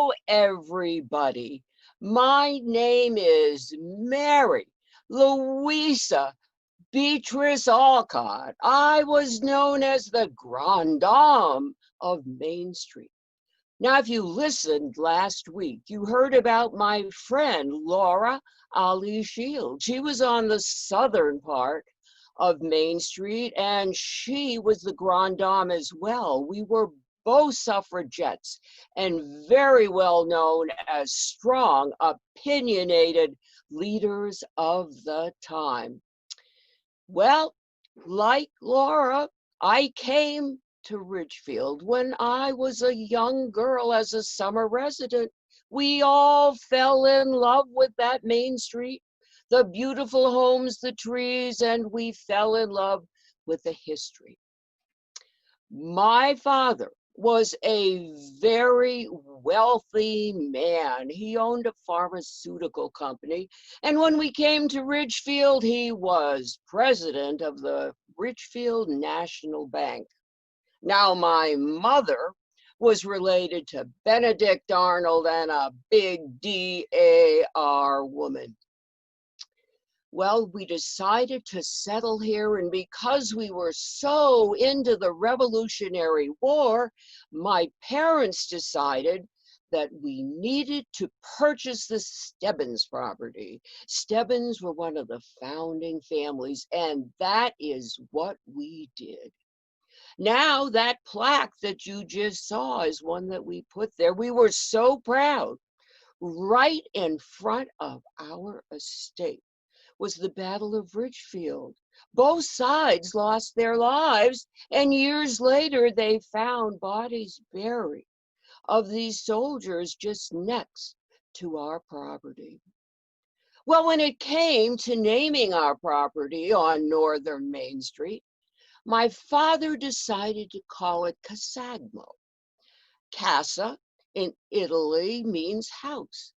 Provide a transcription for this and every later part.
Hello, everybody. My name is Mary Louise Beatrice Olcott. I was known as the Grande Dame of Main Street. Now, if you listened last week, you heard about my friend Laura Ali Shield. She was on the southern part of Main Street, and she was the Grande Dame as well. We were both suffragettes and very well known as strong, opinionated leaders of the time. Well, like Laura, I came to Ridgefield when I was a young girl as a summer resident. We all fell in love with that Main Street, the beautiful homes, the trees, and we fell in love with the history. My father was a very wealthy man. He owned a pharmaceutical company. And when we came to Ridgefield, he was president of the Ridgefield National Bank. Now, my mother was related to Benedict Arnold and a big DAR woman. Well, we decided to settle here, and because we were so into the Revolutionary War, my parents decided that we needed to purchase the Stebbins property. Stebbins were one of the founding families, and that is what we did. Now, that plaque that you just saw is one that we put there. We were so proud. Right in front of our estate was the Battle of Ridgefield. Both sides lost their lives, and years later they found bodies buried of these soldiers just next to our property. Well, when it came to naming our property on Northern Main Street, my father decided to call it Casagmo. Casa in Italy means house.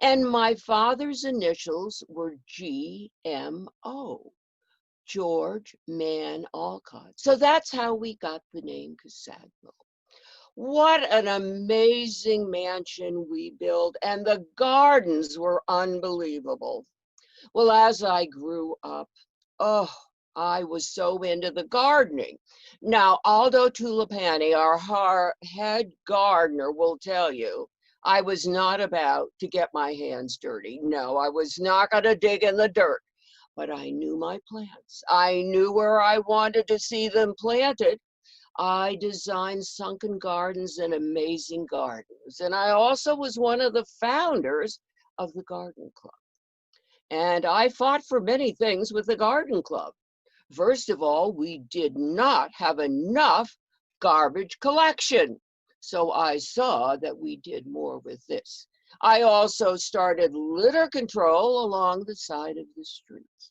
And my father's initials were GMO, George Mann Olcott. So that's how we got the name Casagmo. What an amazing mansion we built, and the gardens were unbelievable. Well, as I grew up, oh, I was so into the gardening. Now, Aldo Tulipani, our head gardener, will tell you, I was not about to get my hands dirty. No, I was not going to dig in the dirt, but I knew my plants. I knew where I wanted to see them planted. I designed sunken gardens and amazing gardens. And I also was one of the founders of the Garden Club. And I fought for many things with the Garden Club. First of all, we did not have enough garbage collection. So I saw that we did more with this. I also started litter control along the side of the streets.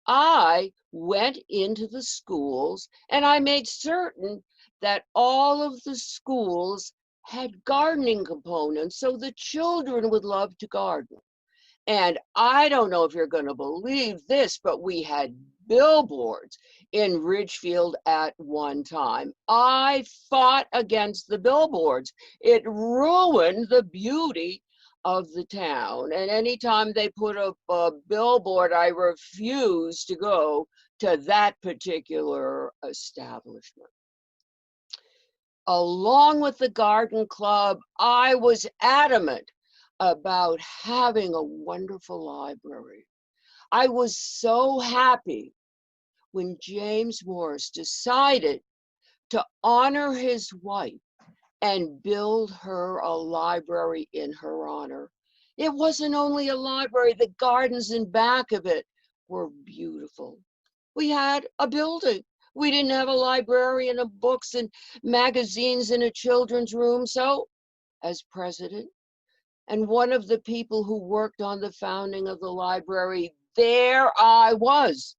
I went into the schools and I made certain that all of the schools had gardening components so the children would love to garden. And I don't know if you're going to believe this, but we had billboards in Ridgefield at one time. I fought against the billboards. It ruined the beauty of the town. And anytime they put up a billboard, I refused to go to that particular establishment. Along with the Garden Club, I was adamant about having a wonderful library. I was so happy when James Morris decided to honor his wife and build her a library in her honor. It wasn't only a library, the gardens in back of it were beautiful. We had a building. We didn't have a librarian of books and magazines in a children's room. So, as president, and one of the people who worked on the founding of the library, there I was.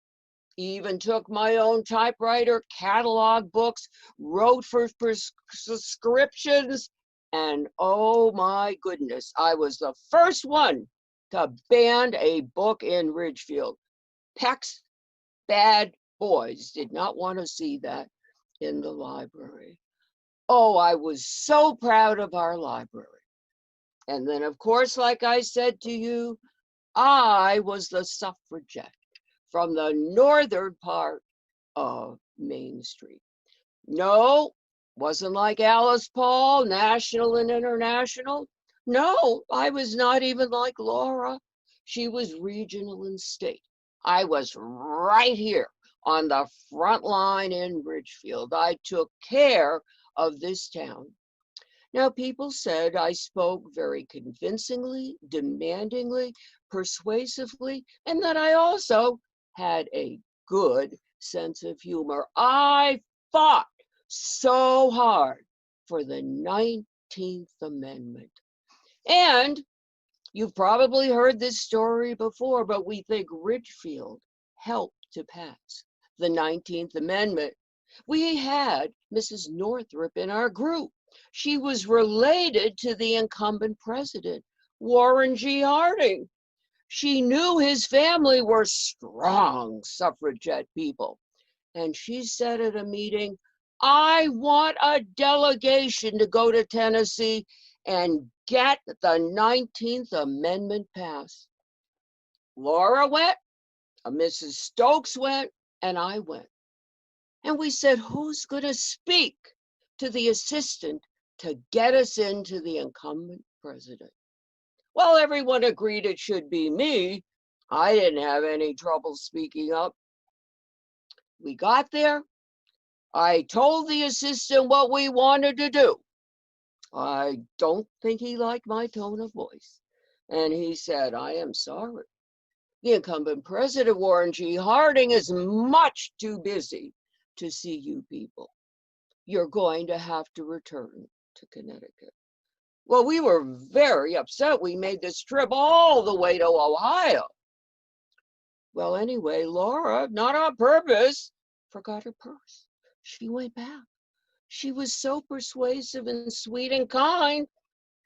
Even took my own typewriter, cataloged books, wrote for prescriptions, and oh my goodness, I was the first one to ban a book in Ridgefield. Peck's Bad Boys did not want to see that in the library. Oh, I was so proud of our library. And then, of course, like I said to you, I was the suffragette from the northern part of Main Street. No, wasn't like Alice Paul, national and international. No, I was not even like Laura. She was regional and state. I was right here on the front line in Ridgefield. I took care of this town. Now, people said I spoke very convincingly, demandingly, persuasively, and that I also had a good sense of humor. I fought so hard for the 19th Amendment. And you've probably heard this story before, but we think Ridgefield helped to pass the 19th Amendment. We had Mrs. Northrop in our group. She was related to the incumbent president, Warren G. Harding. She knew his family were strong suffragette people. And she said at a meeting, I want a delegation to go to Tennessee and get the 19th Amendment passed. Laura went, Mrs. Stokes went, and I went. And we said, who's going to speak to the assistant to get us into the incumbent president? Well, everyone agreed it should be me. I didn't have any trouble speaking up. We got there. I told the assistant what we wanted to do. I don't think he liked my tone of voice. And he said, I am sorry. The incumbent president, Warren G. Harding, is much too busy to see you people. You're going to have to return to Connecticut. Well, we were very upset. We made this trip all the way to Ohio. Well, anyway, Laura, not on purpose, forgot her purse. She went back. She was so persuasive and sweet and kind.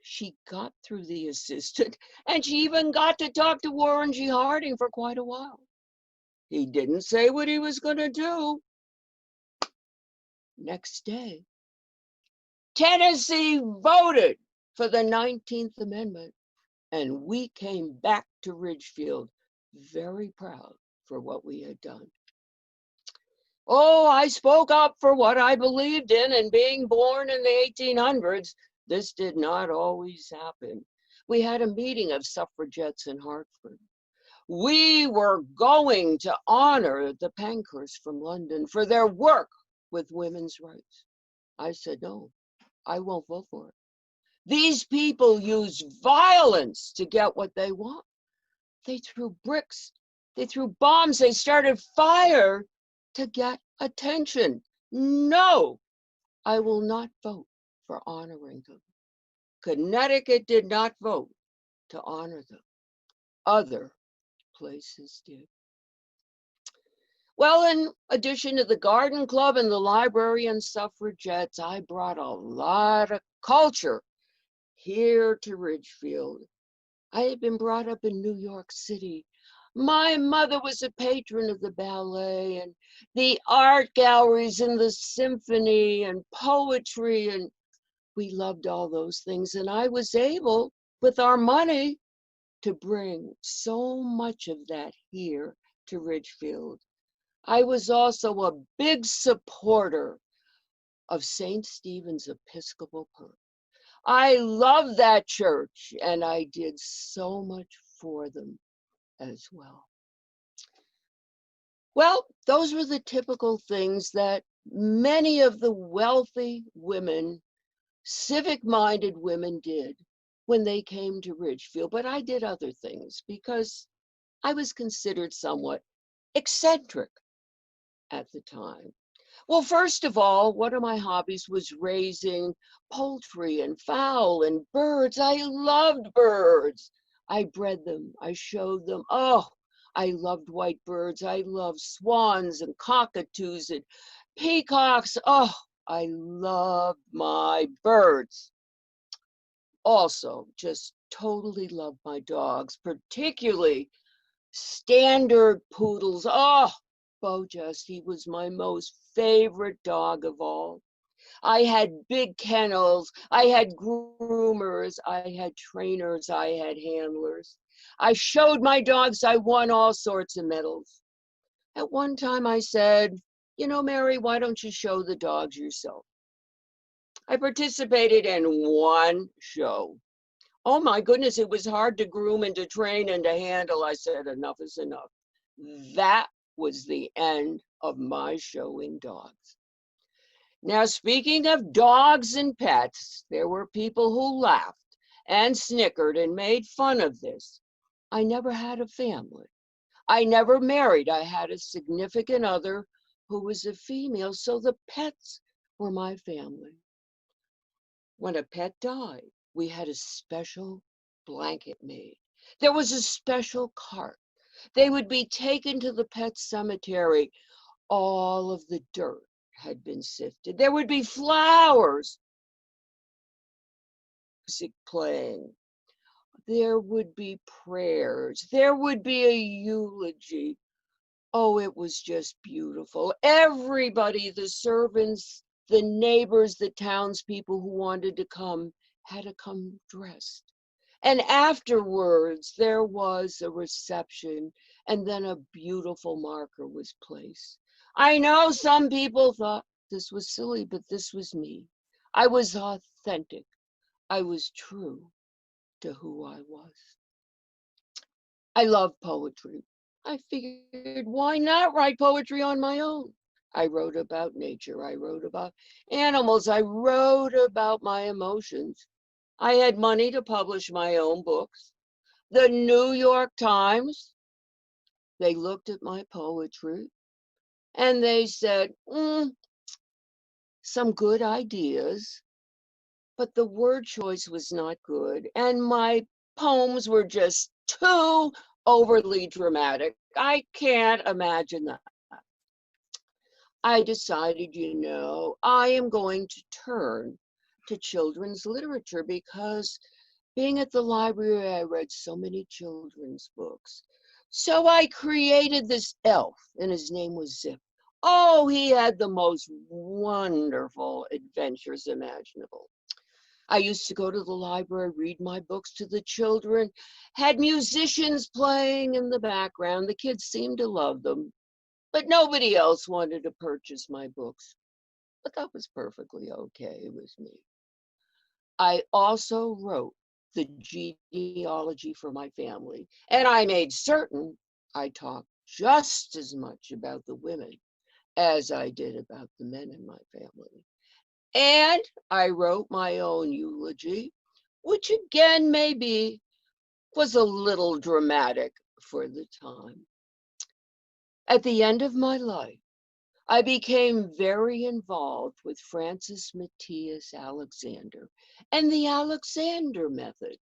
She got through the assistant, and she even got to talk to Warren G. Harding for quite a while. He didn't say what he was going to do. Next day, Tennessee voted for the 19th Amendment, and we came back to Ridgefield very proud for what we had done. Oh, I spoke up for what I believed in, and being born in the 1800s, this did not always happen. We had a meeting of suffragettes in Hartford. We were going to honor the Pankhursts from London for their work with women's rights. I said, no, I won't vote for it. These people use violence to get what they want. They threw bricks, they threw bombs, they started fire to get attention. No, I will not vote for honoring them. Connecticut did not vote to honor them. Other places did. Well, in addition to the garden club and the library and suffragettes, I brought a lot of culture here to Ridgefield. I had been brought up in New York City. My mother was a patron of the ballet and the art galleries and the symphony and poetry, and we loved all those things. And I was able, with our money, to bring so much of that here to Ridgefield. I was also a big supporter of St. Stephen's Episcopal Church. I love that church, and I did so much for them as well. Well, those were the typical things that many of the wealthy women, civic-minded women did when they came to Ridgefield. But I did other things because I was considered somewhat eccentric at the time. Well, first of all, one of my hobbies was raising poultry and fowl and birds. I loved birds. I bred them. I showed them. Oh, I loved white birds. I loved swans and cockatoos and peacocks. Oh, I loved my birds. Also, just totally loved my dogs, particularly standard poodles. Oh, Bojas, he was my most favorite dog of all. I had big kennels. I had groomers. I had trainers. I had handlers. I showed my dogs. I won all sorts of medals. At one time I said, you know, Mary, why don't you show the dogs yourself? I participated in one show. Oh my goodness, it was hard to groom and to train and to handle. I said, enough is enough. That was the end of my showing dogs. Now, speaking of dogs and pets, there were people who laughed and snickered and made fun of this. I never had a family. I never married. I had a significant other who was a female, so the pets were my family. When a pet died, we had a special blanket made. There was a special cart. They would be taken to the pet cemetery. All of the dirt had been sifted. There would be flowers, music playing. There would be prayers. There would be a eulogy. Oh, it was just beautiful. Everybody, the servants, the neighbors, the townspeople who wanted to come had to come dressed. And afterwards, there was a reception, and then a beautiful marker was placed. I know some people thought this was silly, but this was me. I was authentic. I was true to who I was. I love poetry. I figured, why not write poetry on my own? I wrote about nature. I wrote about animals. I wrote about my emotions. I had money to publish my own books. The New York Times, they looked at my poetry and they said, some good ideas, but the word choice was not good. And my poems were just too overly dramatic. I can't imagine that. I decided, you know, I am going to turn to children's literature because being at the library, I read so many children's books. So I created this elf, and his name was Zip. Oh, he had the most wonderful adventures imaginable. I used to go to the library, read my books to the children, had musicians playing in the background. The kids seemed to love them, but nobody else wanted to purchase my books. But that was perfectly okay with me. I also wrote the genealogy for my family, and I made certain I talked just as much about the women as I did about the men in my family. And I wrote my own eulogy, which again maybe was a little dramatic for the time. At the end of my life, I became very involved with Francis Matthias Alexander and the Alexander method.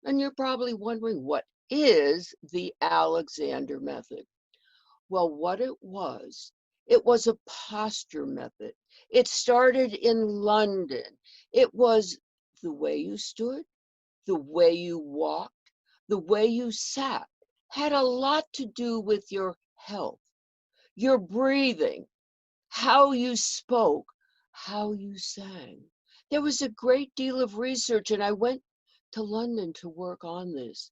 And you're probably wondering, what is the Alexander method? Well, what it was a posture method. It started in London. It was the way you stood, the way you walked, the way you sat, had a lot to do with your health, your breathing, how you spoke, how you sang. There was a great deal of research, and I went to London to work on this.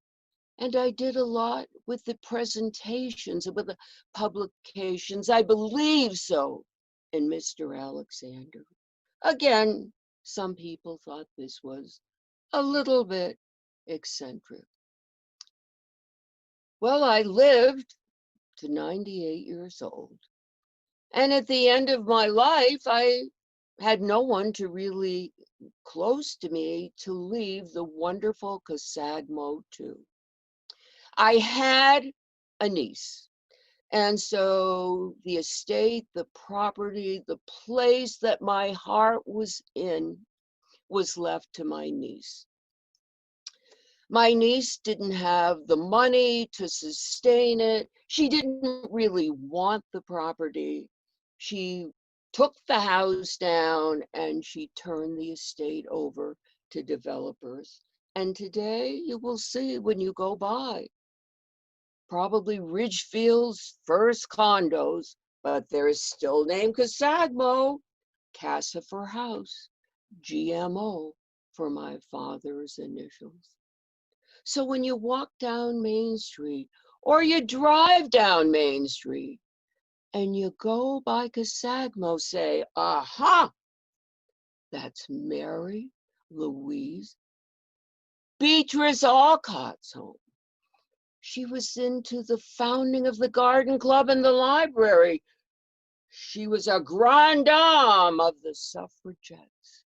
And I did a lot with the presentations and with the publications. I believe so in Mr. Alexander. Again, some people thought this was a little bit eccentric. Well, I lived to 98 years old. And at the end of my life, I had no one to really close to me to leave the wonderful Casagmo to. I had a niece. And so the estate, the property, the place that my heart was in was left to my niece. My niece didn't have the money to sustain it. She didn't really want the property. She took the house down and she turned the estate over to developers. And today you will see when you go by, probably Ridgefield's first condos, but they're still named Casagmo. Casa for house, GMO for my father's initials. So when you walk down Main Street or you drive down Main Street and you go by Casagmo, say, aha, that's Mary Louise Beatrice Olcott's home. She was into the founding of the Garden Club and the library. She was a grande dame of the suffragettes.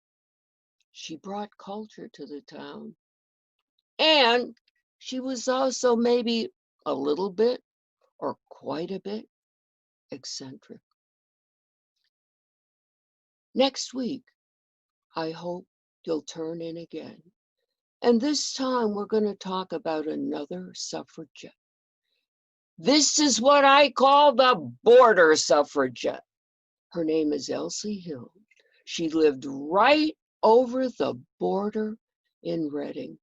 She brought culture to the town. And she was also maybe a little bit or quite a bit eccentric. Next week, I hope you'll turn in again. And this time we're going to talk about another suffragette. This is what I call the border suffragette. Her name is Elsie Hill. She lived right over the border in Reading.